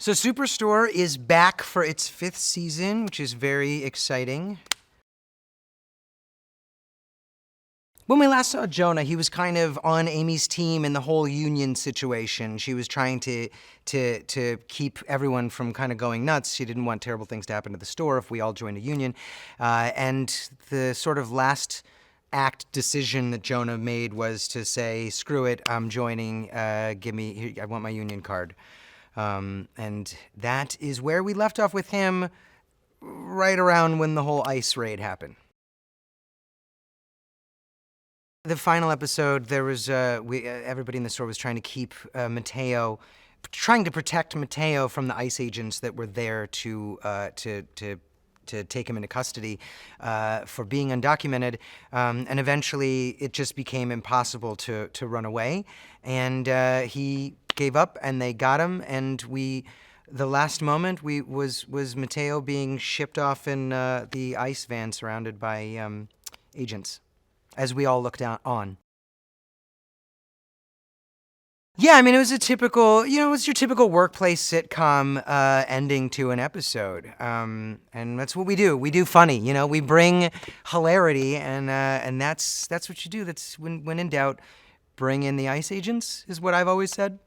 So Superstore is back for its 5th season, which is very exciting. When we last saw Jonah, he was kind of on Amy's team in the whole union situation. She was trying to keep everyone from kind of going nuts. She didn't want terrible things to happen to the store if we all joined a union. And the sort of last act decision that Jonah made was to say, "Screw it, I'm joining. I want my union card." And that is where we left off with him, right around when the whole ICE raid happened. The final episode, there was everybody in the store was trying to keep trying to protect Mateo from the ICE agents that were there to take him into custody for being undocumented, and eventually it just became impossible to run away, and he gave up, and they got him, and the last moment was Mateo being shipped off in the ICE van surrounded by agents, as we all looked on. Yeah, I mean, it was it was your typical workplace sitcom ending to an episode. And that's what we do. We do funny, we bring hilarity, and that's what you do. That's when in doubt, bring in the ICE agents, is what I've always said.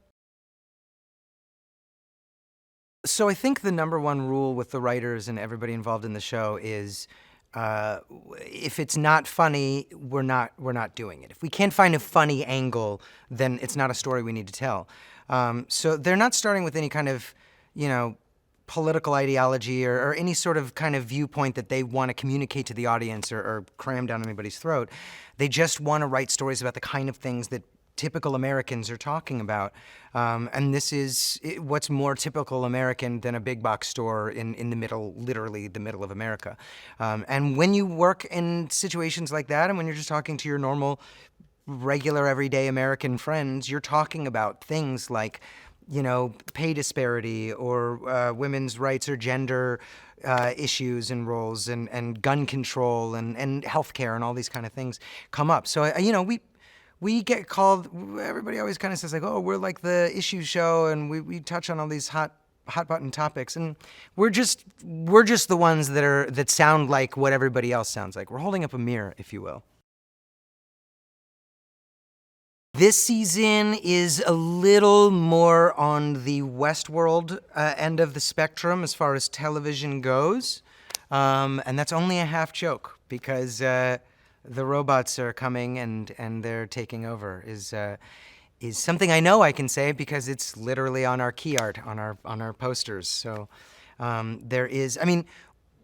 So I think the number one rule with the writers and everybody involved in the show is, if it's not funny, we're not doing it. If we can't find a funny angle, then it's not a story we need to tell. So they're not starting with any kind of, political ideology or any sort of kind of viewpoint that they want to communicate to the audience or cram down anybody's throat. They just want to write stories about the kind of things that typical Americans are talking about. And this is what's more typical American than a big box store in the middle, literally the middle of America. And when you work in situations like that, and when you're just talking to your normal, regular, everyday American friends, you're talking about things like, pay disparity or women's rights or gender issues and roles and gun control and healthcare and all these kind of things come up. So, we get called, everybody always kind of says, like, oh, we're like the issue show, and we touch on all these hot button topics, and we're just the ones that sound like what everybody else sounds like. We're holding up a mirror, if you will. This season is a little more on the Westworld end of the spectrum as far as television goes, and that's only a half joke, because the robots are coming and they're taking over is something I know I can say because it's literally on our key art, on our posters. So there is,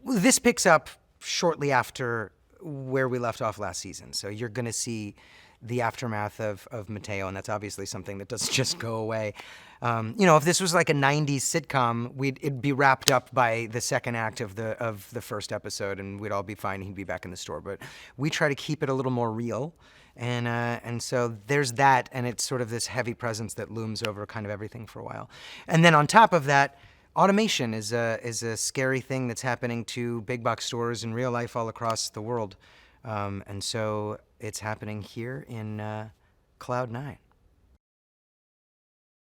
this picks up shortly after where we left off last season. So you're going to see the aftermath of Mateo, and that's obviously something that doesn't just go away. If this was like a 90s sitcom, it'd be wrapped up by the second act of the first episode, and we'd all be fine. He'd be back in the store. But we try to keep it a little more real, and so there's that, and it's sort of this heavy presence that looms over kind of everything for a while. And then on top of that, automation is a scary thing that's happening to big box stores in real life all across the world, and so it's happening here in Cloud 9.